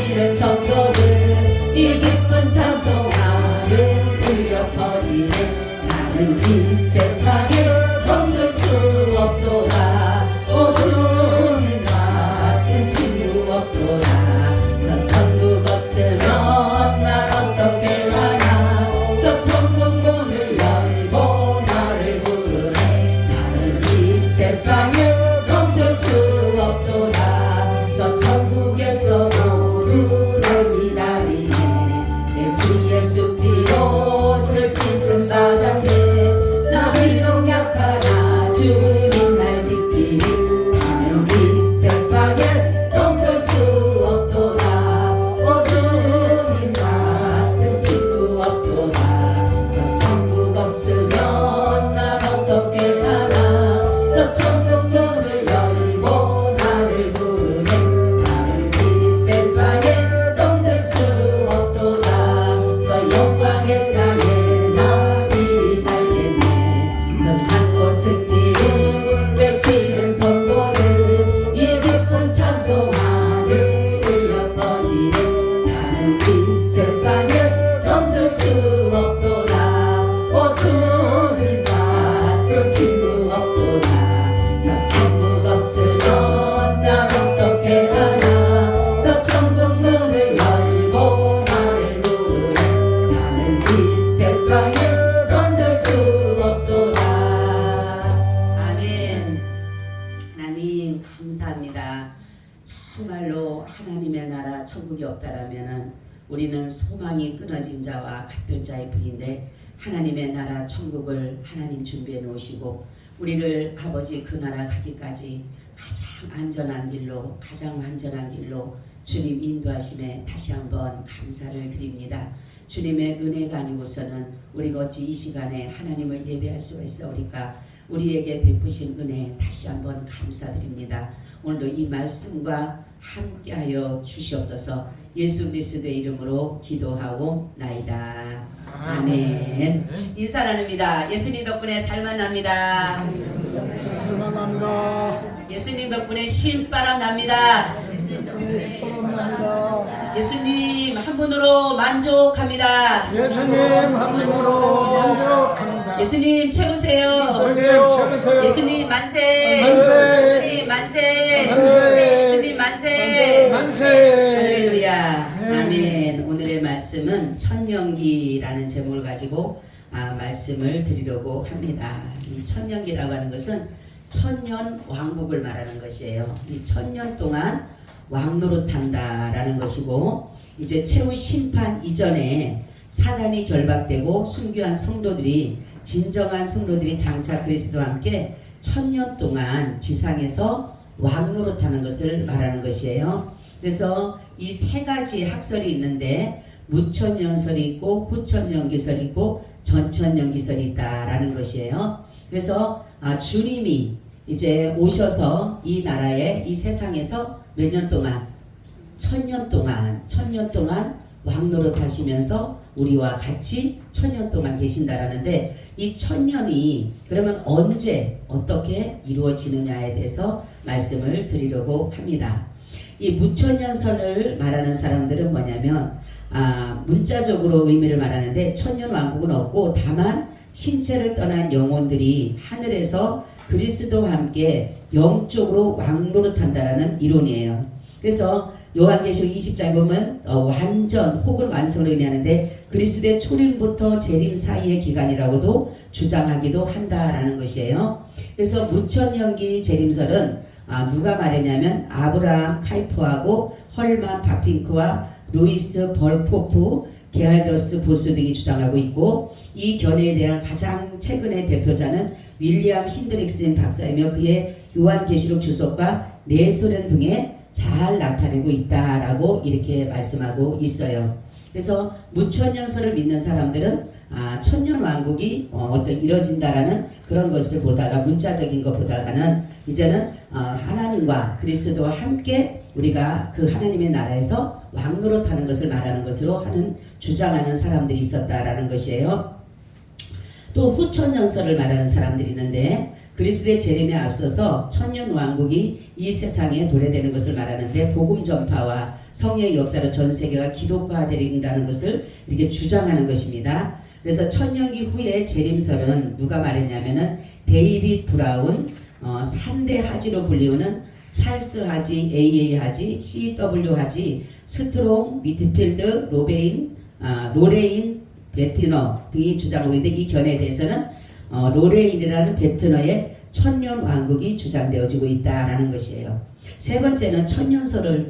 외치는 성도들 이 기쁜 찬송하를 울려 퍼지네. 나는 이 세상에 정들 수 없도다. 오 주님 같은 친구 없도다. 저 천국 없으면 난 어떻게 하나. 저 천국 문을 열고 나를 부르네. 나는 이 세상에 정들 수 없도다. 저 천국에서 모두 널 기다리네. 내 주 예수 피로 저 씻음 받았네. 나 비록 약하나 주님 날 지키리. 나는 이 세상에 정들 수 없도다. 오 주님 같은 친구 없도다. 저 천국 없으면 난 어떻게 하나. 저 천국 문을 열고 나를 부르네. 나는 이 세상에 정들 수 없도다. 저 영광의 땅에 나를 살겠네. 저 찾고 승리를 외치는 성도들 이 기쁜 찬송하를 울려 퍼지네. 나는 이 세상에 정들 수 없도다. 오 주님 같은 친구 없도다. 저 천국 없으면 난 어떻게 하나. 저 천국 문을 열고 나를 부르네. 나는 이 세상에 정들 수 없도다. 아멘. 하나님 감사합니다. 정말로 하나님의 나라 천국이 없다라면은 우리는 소망이 끊어진 자와 같을 자일 뿐인데, 하나님의 나라 천국을 하나님 준비해 놓으시고 우리를 아버지 그 나라 가기까지 가장 안전한 길로, 가장 안전한 길로 주님 인도하심에 다시 한번 감사를 드립니다. 주님의 은혜가 아니고서는 우리가 어찌 이 시간에 하나님을 예배할 수가 있사오리까. 우리에게 베푸신 은혜 다시 한번 감사드립니다. 오늘도 이 말씀과 함께하여 주시옵소서. 예수 그리스도의 이름으로 기도하고 나이다. 아멘. 인사 나눕니다. 예수님 덕분에 살만 납니다. 살만 납니다. 예수님 덕분에 신바람 납니다. 예수님 한 분으로 만족합니다. 예수님 한 분으로 만족합니다. 예수님 최고세요. 최고세요. 예수님 만세. 만세. 예수님 만세. 만세. 예수님 만세. 만세. 할렐루야. 네. 아멘. 오늘의 말씀은 천년기라는 제목을 가지고 말씀을 드리려고 합니다. 이 천년기라고 하는 것은 천년 왕국을 말하는 것이에요. 이 천년 동안 왕노릇한다라는 것이고, 이제 최후 심판 이전에 사단이 결박되고 순교한 성도들이, 진정한 성도들이 장차 그리스도와 함께 천년 동안 지상에서 왕노릇하는 것을 말하는 것이에요. 그래서 이 세 가지 학설이 있는데, 무천년설이 있고 후천년기설이 있고 전천년기설이 있다라는 것이에요. 그래서 주님이 이제 오셔서 이 나라에, 이 세상에서 몇 년 동안? 천년 동안 왕노릇 하시면서 우리와 같이 천년 동안 계신다라는데, 이 천년이 그러면 언제 어떻게 이루어지느냐에 대해서 말씀을 드리려고 합니다. 이 무천년설을 말하는 사람들은 뭐냐면 문자적으로 의미를 말하는데, 천년 왕국은 없고 다만 신체를 떠난 영혼들이 하늘에서 그리스도와 함께 영적으로 왕노릇한다라는 이론이에요. 그래서 요한계시록 20장에 보면 완전 혹은 완성을 의미하는데, 그리스도의 초림부터 재림 사이의 기간이라고도 주장하기도 한다라는 것이에요. 그래서 무천년기 재림설은 누가 말했냐면 아브라함 카이프하고 헐만 바핑크와 루이스 벌포프, 게알더스 보스 등이 주장하고 있고, 이 견해에 대한 가장 최근의 대표자는 윌리엄 힌드릭슨 박사이며 그의 요한계시록 주석과 내소련 등에 잘 나타내고 있다라고 이렇게 말씀하고 있어요. 그래서 무천년설을 믿는 사람들은 천년 왕국이 어떤 이뤄진다라는 그런 것을 보다가, 문자적인 것 보다가는 이제는 하나님과 그리스도와 함께 우리가 그 하나님의 나라에서 왕노릇하는 것을 말하는 것으로 주장하는 사람들이 있었다라는 것이에요. 또 후천년설을 말하는 사람들이 있는데, 그리스도의 재림에 앞서서 천년 왕국이 이 세상에 도래되는 것을 말하는데 복음 전파와 성령의 역사로 전 세계가 기독화되린다는 것을 이렇게 주장하는 것입니다. 그래서 천년기 후에 재림설은 누가 말했냐면은 데이빗 브라운 3대 하지로 불리우는 찰스 하지, AA 하지, CW 하지, 스트롱, 미트필드, 로레인 베트너 등이 주장하고 있는데 이 견해에 대해서는 로레인이라는 베트너의 천년 왕국이 주장되어지고 있다라는 것이에요. 세 번째는 전천년설을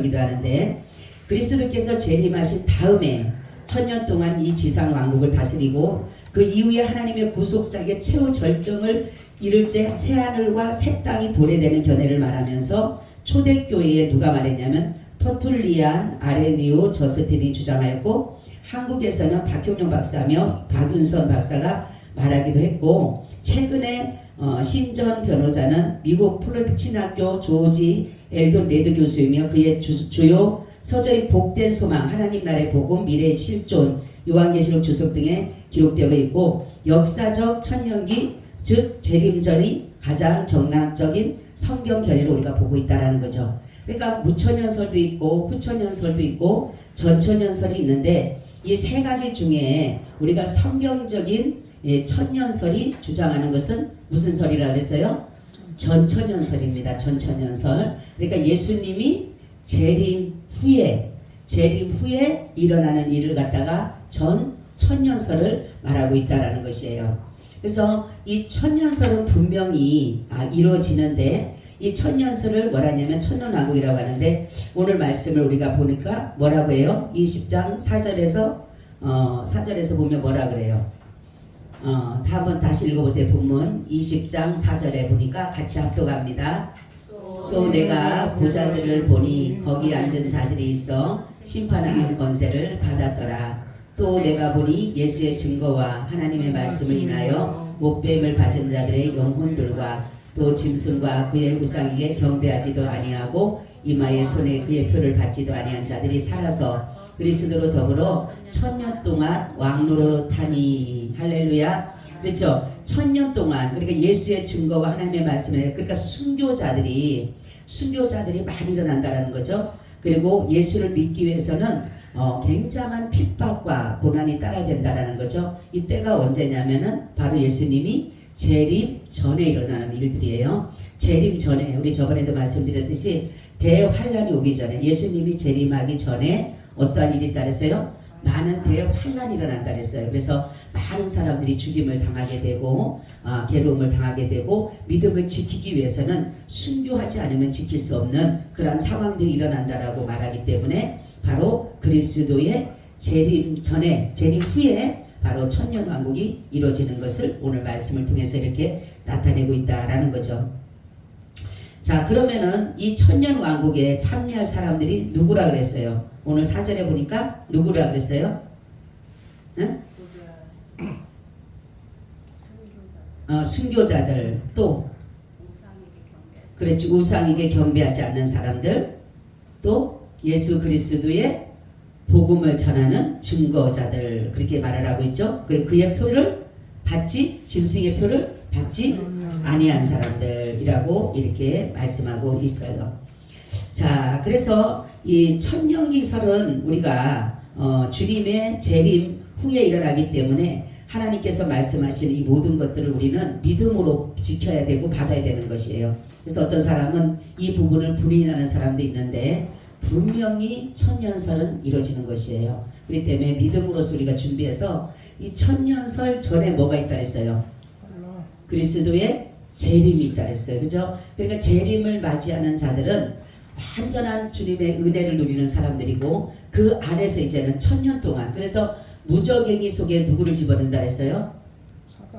기도하는데 그리스도께서 재림하신 다음에 천년 동안 이 지상 왕국을 다스리고 그 이후에 하나님의 구속사의 최후 절정을 이룰 때 새하늘과 새 땅이 도래되는 견해를 말하면서 초대교회에 누가 말했냐면 터툴리안, 아레니오, 저스틴이 주장하였고 한국에서는 박형룡 박사며 박윤선 박사가 말하기도 했고 최근에 신전 변호자는 미국 플로치나학교 조지 엘돈 레드 교수이며 그의 주요 서적인 복된 소망, 하나님 나라의 복음, 미래의 실존, 요한계시록 주석 등에 기록되어 있고 역사적 천년기 즉 재림전이 가장 정당적인 성경 견해를 우리가 보고 있다라는 거죠. 그러니까 무천년설도 있고 후천년설도 있고 전천년설이 있는데 이 세 가지 중에 우리가 성경적인 천년설이 주장하는 것은 무슨 설이라 그랬어요? 전천년설입니다. 전천년설. 그러니까 예수님이 재림 후에 일어나는 일을 갖다가 천년설을 말하고 있다라는 것이에요. 그래서 이 천년설은 분명히 이루어지는데 이 천년설을 뭐라냐면 천년왕국이라고 하는데 오늘 말씀을 우리가 보니까 뭐라고 해요? 20장 4절에서 보면 뭐라 그래요? 한번 다시 읽어보세요. 본문 20장 4절에 보니까 같이 합독합니다. 또 내가 보자들을 보니 거기 앉은 자들이 있어 심판하는 권세를 받았더라. 또 내가 보니 예수의 증거와 하나님의 말씀을 인하여 목배임을 받은 자들의 영혼들과 또 짐승과 그의 우상에게 경배하지도 아니하고 이마에 손에 그의 표를 받지도 아니한 자들이 살아서 그리스도로 더불어 천년 동안 왕노릇하니. 할렐루야. 그렇죠. 천년 동안 그러니까 예수의 증거와 하나님의 말씀을 그러니까 순교자들이 많이 일어난다는 거죠. 그리고 예수를 믿기 위해서는 굉장한 핍박과 고난이 따라야 된다는 거죠. 이때가 언제냐면은 바로 예수님이 재림 전에 일어나는 일들이에요. 재림 전에 우리 저번에도 말씀드렸듯이 대환란이 오기 전에 예수님이 재림하기 전에 어떠한 일이 있다 그랬어요? 많은 대환란이 일어난다 그랬어요. 그래서 많은 사람들이 죽임을 당하게 되고 괴로움을 당하게 되고 믿음을 지키기 위해서는 순교하지 않으면 지킬 수 없는 그러한 상황들이 일어난다라고 말하기 때문에 바로 그리스도의 재림 전에 재림 후에 바로 천년왕국이 이루어지는 것을 오늘 말씀을 통해서 이렇게 나타내고 있다라는 거죠. 자, 그러면은 이 천년왕국에 참여할 사람들이 누구라 그랬어요? 오늘 4절에 보니까 누구라 그랬어요? 응? 순교자들 또 그렇지 우상에게 경배하지 않는 사람들 또 예수 그리스도의 복음을 전하는 증거자들 그렇게 말을 하고 있죠. 그의 표를 받지 짐승의 표를 받지 아니한 사람들이라고 이렇게 말씀하고 있어요. 자, 그래서 이 천년기설은 우리가 주님의 재림 후에 일어나기 때문에 하나님께서 말씀하신 이 모든 것들을 우리는 믿음으로 지켜야 되고 받아야 되는 것이에요. 그래서 어떤 사람은 이 부분을 부인하는 사람도 있는데 분명히 천년설은 이루어지는 것이에요. 그렇기 때문에 믿음으로서 우리가 준비해서 이 천년설 전에 뭐가 있다 했어요? 그리스도의 재림이 있다 했어요. 그죠? 그러니까 재림을 맞이하는 자들은 완전한 주님의 은혜를 누리는 사람들이고 그 안에서 이제는 천년 동안 그래서 무적행위 속에 누구를 집어넣는다 했어요?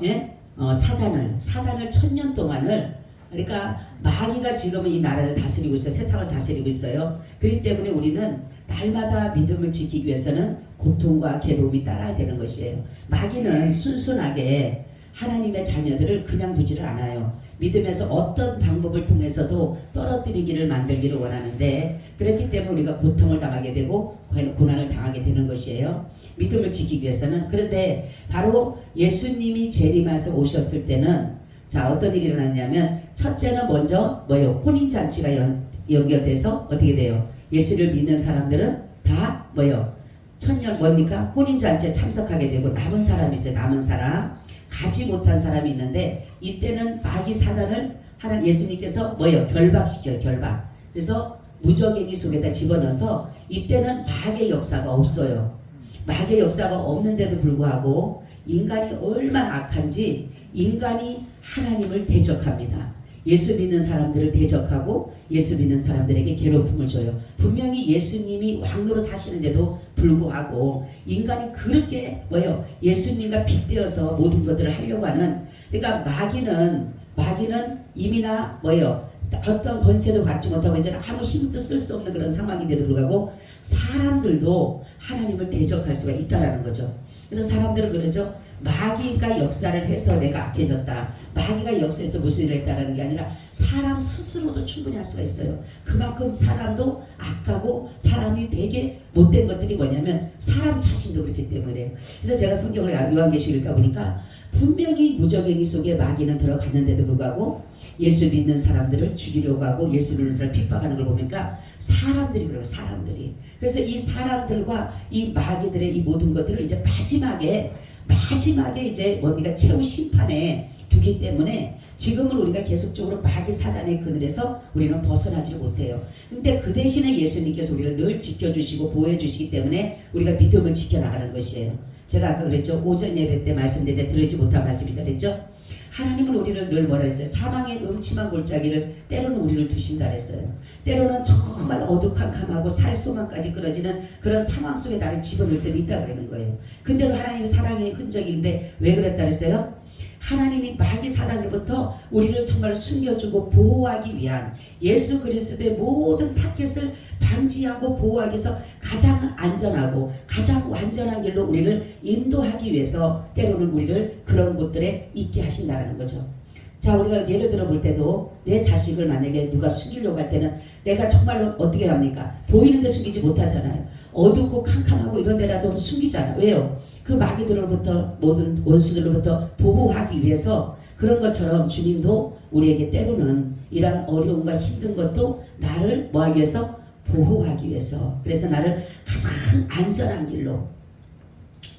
예? 사단을 천년 동안을 그러니까 마귀가 지금 이 나라를 다스리고 있어요. 세상을 다스리고 있어요. 그렇기 때문에 우리는 날마다 믿음을 지키기 위해서는 고통과 괴로움이 따라야 되는 것이에요. 마귀는 순순하게 하나님의 자녀들을 그냥 두지를 않아요. 믿음에서 어떤 방법을 통해서도 떨어뜨리기를 만들기를 원하는데, 그렇기 때문에 우리가 고통을 당하게 되고 고난을 당하게 되는 것이에요. 믿음을 지키기 위해서는. 그런데 바로 예수님이 재림하셔서 오셨을 때는 자, 어떤 일이 일어났냐면, 첫째는 먼저 뭐예요? 혼인잔치가 연결돼서 어떻게 돼요? 예수를 믿는 사람들은 다 뭐예요? 천년 뭡니까? 혼인잔치에 참석하게 되고, 남은 사람이 있어요. 남은 사람. 가지 못한 사람이 있는데, 이때는 마귀 사단을 하나님 예수님께서 뭐예요? 결박시켜요. 결박. 그래서 무적행위 속에다 집어넣어서 이때는 마귀의 역사가 없어요. 마귀의 역사가 없는데도 불구하고 인간이 얼마나 악한지 인간이 하나님을 대적합니다. 예수 믿는 사람들을 대적하고 예수 믿는 사람들에게 괴롭힘을 줘요. 분명히 예수님이 왕노릇 하시는데도 불구하고 인간이 그렇게 뭐예요? 예수님과 빗대어서 모든 것들을 하려고 하는, 그러니까 마귀는 이미나 뭐예요? 어떤 권세도 갖지 못하고 이제는 아무 힘도 쓸 수 없는 그런 상황인데도 불구하고 사람들도 하나님을 대적할 수가 있다라는 거죠. 그래서 사람들은 그러죠. 마귀가 역사를 해서 내가 악해졌다. 마귀가 역사에서 무슨 일을 했다는 게 아니라 사람 스스로도 충분히 할 수가 있어요. 그만큼 사람도 악하고 사람이 되게 못된 것들이 뭐냐면 사람 자신도 그렇기 때문에. 그래서 제가 성경을 요한계시록 읽다 보니까 분명히 무적행위 속에 마귀는 들어갔는데도 불구하고 예수 믿는 사람들을 죽이려고 하고 예수 믿는 사람을 핍박하는 걸 보니까 사람들이 그래요. 사람들이. 그래서 이 사람들과 이 마귀들의 이 모든 것들을 이제 마지막에 이제 뭡니까? 최후 심판에 두기 때문에 지금은 우리가 계속적으로 마귀 사단의 그늘에서 우리는 벗어나지 못해요. 근데 그 대신에 예수님께서 우리를 늘 지켜주시고 보호해주시기 때문에 우리가 믿음을 지켜나가는 것이에요. 제가 아까 그랬죠. 오전 예배 때 말씀드릴 때 들으지 못한 말씀이다 그랬죠. 하나님은 우리를 늘 뭐라 했어요? 사망의 음침한 골짜기를 때로는 우리를 두신다 그랬어요. 때로는 정말 어두컴컴하고 살소망까지 끊어지는 그런 상황 속에 나를 집어넣을 때도 있다 그러는 거예요. 근데도 하나님의 사랑의 흔적인데 왜 그랬다 그랬어요? 하나님이 마귀 사단으로부터 우리를 정말 숨겨주고 보호하기 위한 예수 그리스도의 모든 타겟을 방지하고 보호하기 위해서 가장 안전하고 가장 완전한 길로 우리를 인도하기 위해서 때로는 우리를 그런 곳들에 있게 하신다는 거죠. 자, 우리가 예를 들어 볼 때도 내 자식을 만약에 누가 숨기려고 할 때는 내가 정말로 어떻게 합니까? 보이는데 숨기지 못하잖아요. 어둡고 캄캄하고 이런 데라도 숨기잖아. 왜요? 그 마귀들로부터 모든 원수들로부터 보호하기 위해서. 그런 것처럼 주님도 우리에게 때로는 이런 어려움과 힘든 것도 나를 뭐하기 위해서? 보호하기 위해서. 그래서 나를 가장 안전한 길로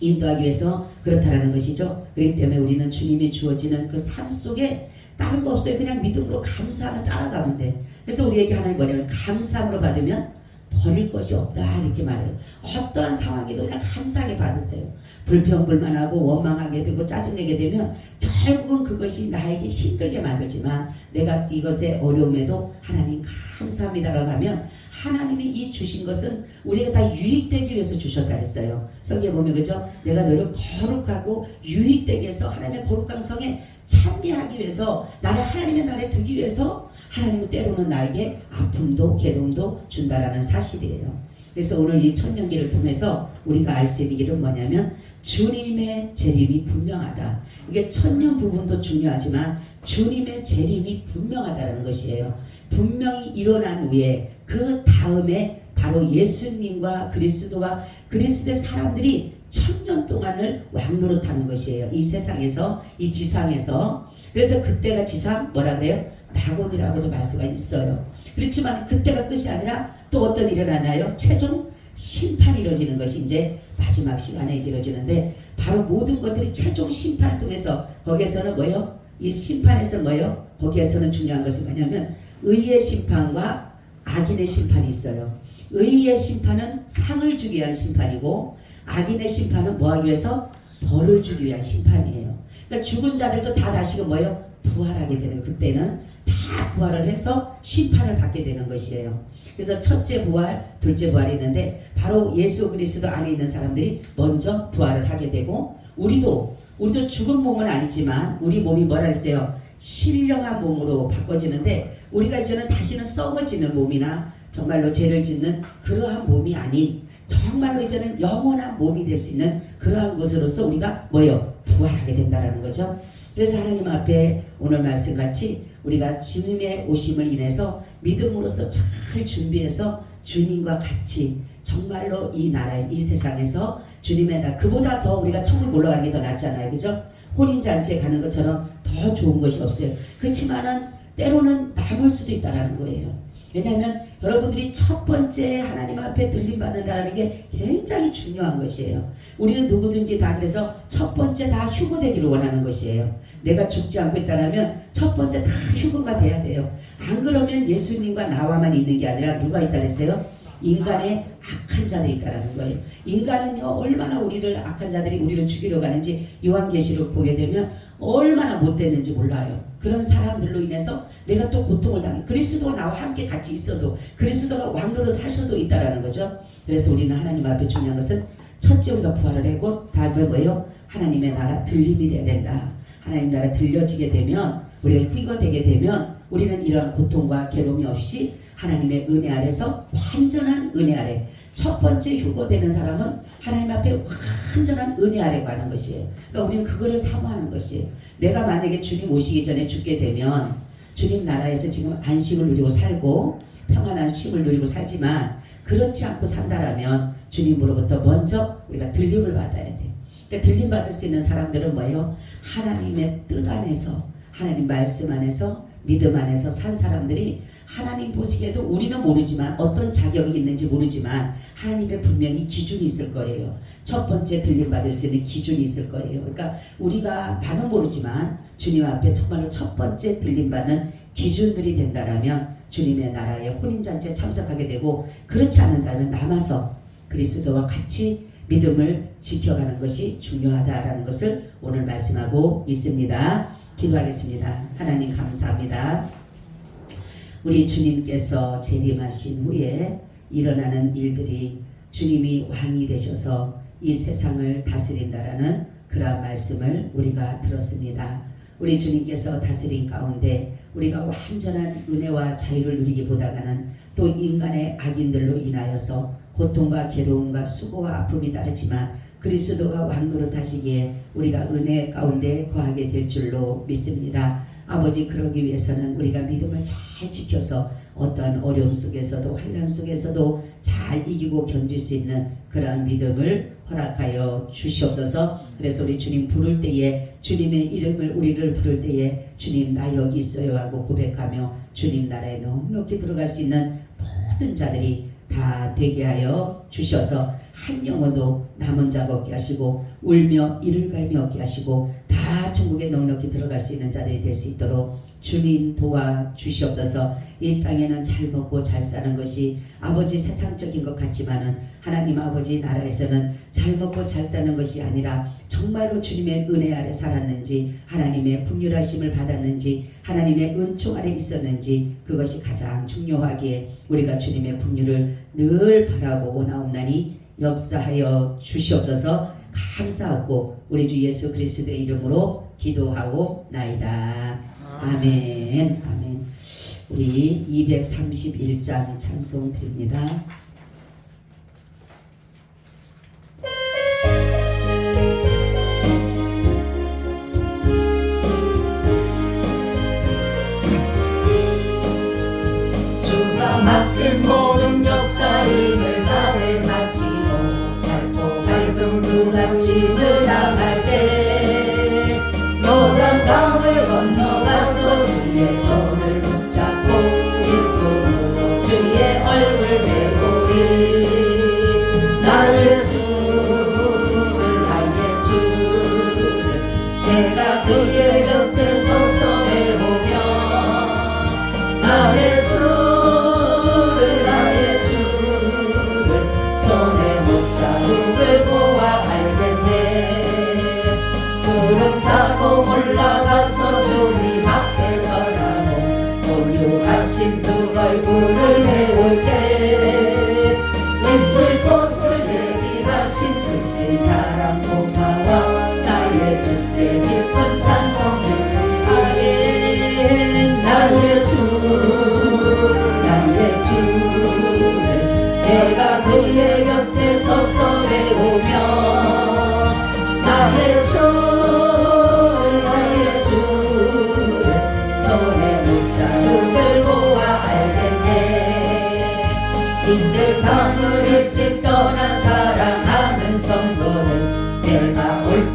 인도하기 위해서 그렇다라는 것이죠. 그렇기 때문에 우리는 주님이 주어지는 그 삶 속에 다른 거 없어요. 그냥 믿음으로 감사하며 따라가면 돼. 그래서 우리에게 하나님 뭐냐면 감사함으로 받으면 버릴 것이 없다 이렇게 말해요. 어떠한 상황에도 그냥 감사하게 받으세요. 불평불만하고 원망하게 되고 짜증내게 되면 결국은 그것이 나에게 힘들게 만들지만 내가 이것의 어려움에도 하나님 감사합니다라고 하면 하나님이 이 주신 것은 우리가 다 유익되기 위해서 주셨다 그랬어요. 성경에 보면 그죠? 내가 너를 거룩하고 유익되게 해서 하나님의 거룩한 성에 참여하기 위해서 나를 하나님의 나라에 두기 위해서 하나님은 때로는 나에게 아픔도 괴로움도 준다라는 사실이에요. 그래서 오늘 이 천년기를 통해서 우리가 알 수 있는 길은 뭐냐면 주님의 재림이 분명하다. 이게 천년 부분도 중요하지만 주님의 재림이 분명하다는 것이에요. 분명히 일어난 후에 그 다음에 바로 예수님과 그리스도와 그리스도의 사람들이 천년 동안을 왕노릇하는 것이에요. 이 세상에서, 이 지상에서. 그래서 그때가 지상 뭐라 그래요? 낙원이라고도 말 수가 있어요. 그렇지만 그때가 끝이 아니라 또 어떤 일이 일어나나요? 최종 심판이 이루어지는 것이 이제 마지막 시간에 이루어지는데 바로 모든 것들이 최종 심판을 통해서 거기에서는 뭐예요? 이 심판에서 뭐예요? 거기에서는 중요한 것은 뭐냐면 의의 심판과 악인의 심판이 있어요. 의의 심판은 상을 주기 위한 심판이고 악인의 심판은 뭐하기 위해서? 벌을 주기 위한 심판이에요. 그러니까 죽은 자들도 다 다시금 뭐예요? 부활하게 되는 거예요. 그때는 다 부활을 해서 심판을 받게 되는 것이에요. 그래서 첫째 부활, 둘째 부활이 있는데 바로 예수 그리스도 안에 있는 사람들이 먼저 부활을 하게 되고 우리도 죽은 몸은 아니지만 우리 몸이 뭐라 했어요? 신령한 몸으로 바꿔지는데 우리가 이제는 다시는 썩어지는 몸이나 정말로 죄를 짓는 그러한 몸이 아닌 정말로 이제는 영원한 몸이 될 수 있는 그러한 것으로서 우리가 뭐예요? 부활하게 된다는 거죠. 그래서 하나님 앞에 오늘 말씀같이 우리가 주님의 오심을 인해서 믿음으로써 잘 준비해서 주님과 같이 정말로 이 나라 이 세상에서 주님의 나 그보다 더 우리가 천국 올라가는 게 더 낫잖아요. 그죠? 혼인잔치에 가는 것처럼 더 좋은 것이 없어요. 그렇지만은 때로는 남을 수도 있다라는 거예요. 왜냐하면 여러분들이 첫 번째 하나님 앞에 들림받는다는 게 굉장히 중요한 것이에요. 우리는 누구든지 다 그래서 첫 번째 다 휴거되기를 원하는 것이에요. 내가 죽지 않고 있다면 첫 번째 다 휴거가 돼야 돼요. 안 그러면 예수님과 나와만 있는 게 아니라 누가 있다 그랬어요? 인간의 악한 자들이 있다라는 거예요. 인간은요 얼마나 우리를 악한 자들이 우리를 죽이려 가는지 요한계시록 보게 되면 얼마나 못됐는지 몰라요. 그런 사람들로 인해서 내가 또 고통을 당해. 그리스도가 나와 함께 같이 있어도 그리스도가 왕노릇 하셔도 있다라는 거죠. 그래서 우리는 하나님 앞에 중요한 것은 첫째 우리가 부활을 하고 다음에 뭐예요? 하나님의 나라 들림이 돼야 된다. 하나님 나라 들려지게 되면 우리가 휴거되게 되면 우리는 이러한 고통과 괴로움이 없이 하나님의 은혜 아래서 완전한 은혜 아래 첫 번째 휴거되는 사람은 하나님 앞에 완전한 은혜 아래 가는 것이에요. 그러니까 우리는 그거를 사모하는 것이에요. 내가 만약에 주님 오시기 전에 죽게 되면 주님 나라에서 지금 안식을 누리고 살고 평안한 쉼을 누리고 살지만 그렇지 않고 산다라면 주님으로부터 먼저 우리가 들림을 받아야 돼요. 그러니까 들림 받을 수 있는 사람들은 뭐예요? 하나님의 뜻 안에서 하나님 말씀 안에서 믿음 안에서 산 사람들이 하나님 보시기에도 우리는 모르지만 어떤 자격이 있는지 모르지만 하나님의 분명히 기준이 있을 거예요. 첫 번째 들림 받을 수 있는 기준이 있을 거예요. 그러니까 우리가 나는 모르지만 주님 앞에 정말로 첫 번째 들림 받는 기준들이 된다라면 주님의 나라에 혼인잔치에 참석하게 되고 그렇지 않는다면 남아서 그리스도와 같이 믿음을 지켜가는 것이 중요하다라는 것을 오늘 말씀하고 있습니다. 기도하겠습니다. 하나님 감사합니다. 우리 주님께서 재림하신 후에 일어나는 일들이 주님이 왕이 되셔서 이 세상을 다스린다라는 그러한 말씀을 우리가 들었습니다. 우리 주님께서 다스린 가운데 우리가 완전한 은혜와 자유를 누리기보다는 또 인간의 악인들로 인하여서 고통과 괴로움과 수고와 아픔이 따르지만 그리스도가 왕노릇 하시기에 우리가 은혜 가운데 거하게 될 줄로 믿습니다. 아버지 그러기 위해서는 우리가 믿음을 잘 지켜서 어떠한 어려움 속에서도 환난 속에서도 잘 이기고 견딜 수 있는 그러한 믿음을 허락하여 주시옵소서. 그래서 우리 주님 부를 때에 주님의 이름을 우리를 부를 때에 주님 나 여기 있어요 하고 고백하며 주님 나라에 넉넉히 들어갈 수 있는 모든 자들이 다 되게 하여 주셔서 한 영혼도 남은 자가 없게 하시고 울며 이를 갈며 없게 하시고 다 천국에 넉넉히 들어갈 수 있는 자들이 될 수 있도록 주님 도와 주시옵소서. 이 땅에는 잘 먹고 잘 사는 것이 아버지 세상적인 것 같지만은 하나님 아버지 나라에서는 잘 먹고 잘 사는 것이 아니라 정말로 주님의 은혜 아래 살았는지 하나님의 긍휼하심을 받았는지 하나님의 은총 아래 있었는지 그것이 가장 중요하기에 우리가 주님의 긍휼을 늘 바라고 원하옵나니 역사하여 주시옵소서. 감사하고 우리 주 예수 그리스도의 이름으로 기도하고 나이다. 아멘. 아멘. 우리 231장 찬송 드립니다. 주가 맡긴 모든 역사임을 다해 마치고 밝고 밝은 그 아침을 당할 때 요단강을 건너가서 주의 손을 붙잡고 일꾼으로 주의 얼굴 배우리 나의 주를 나의 주를 내가 그의 곁에 서서 배우며 나의 주를 나의 주를 손에 못자국을 보아 알겠네. 구름 타고 올라가서 주님 앞에 절하고 고유하신 그 얼굴을 배울 때 있을 곳을 예비하신 그 신사랑 고마워 나의 주께 기쁜 찬송을 하게 나의 주 나의 주를 내가 그의 곁에 서서 배우며 나의 주를 나의 주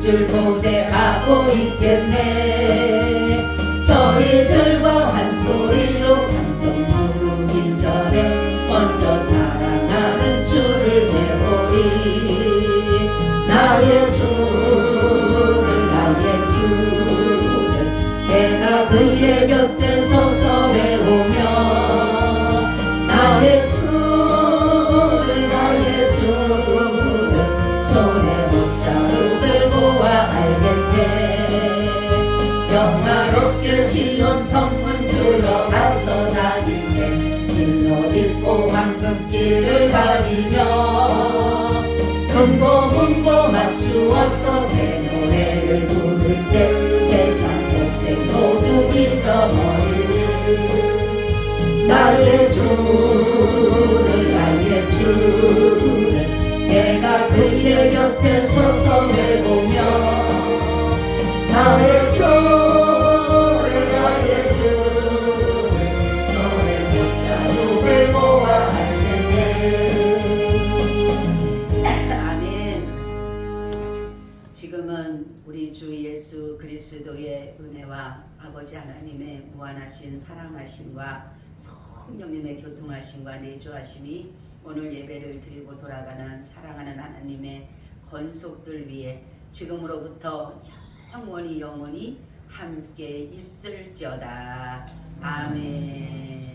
줄 고대하고 있겠네. 저희들과 한 소리로 찬송 부르기 전에 먼저 사랑하는 주를 배우리. 나의 주를 나의 주를 내가 그의 곁에 서서 배우며 나의 주를 나의 주를 손에 못자국을 보아 알겠네. 영화롭게 시온 성문 들어가서 다니네. 흰옷 입고 황금길을 다니며 금고문고 맞추어서 새 노래를 부를 때 세상 고생 모두 잊어버리리. 나의 주를 나의 주를 내가 그의 곁에 서서 외우며 나의 주를 나의 주를 손에 못자국을 모아 알겠네. 아멘. 지금은 우리 주 예수 그리스도의 은혜와 아버지 하나님의 무한하신 사랑하심과 성령님의 교통하심과 내주하심이 오늘 예배를 드리고 돌아가는 사랑하는 하나님의 건속들 위에 지금으로부터 영원히 함께 있을지어다. 아멘.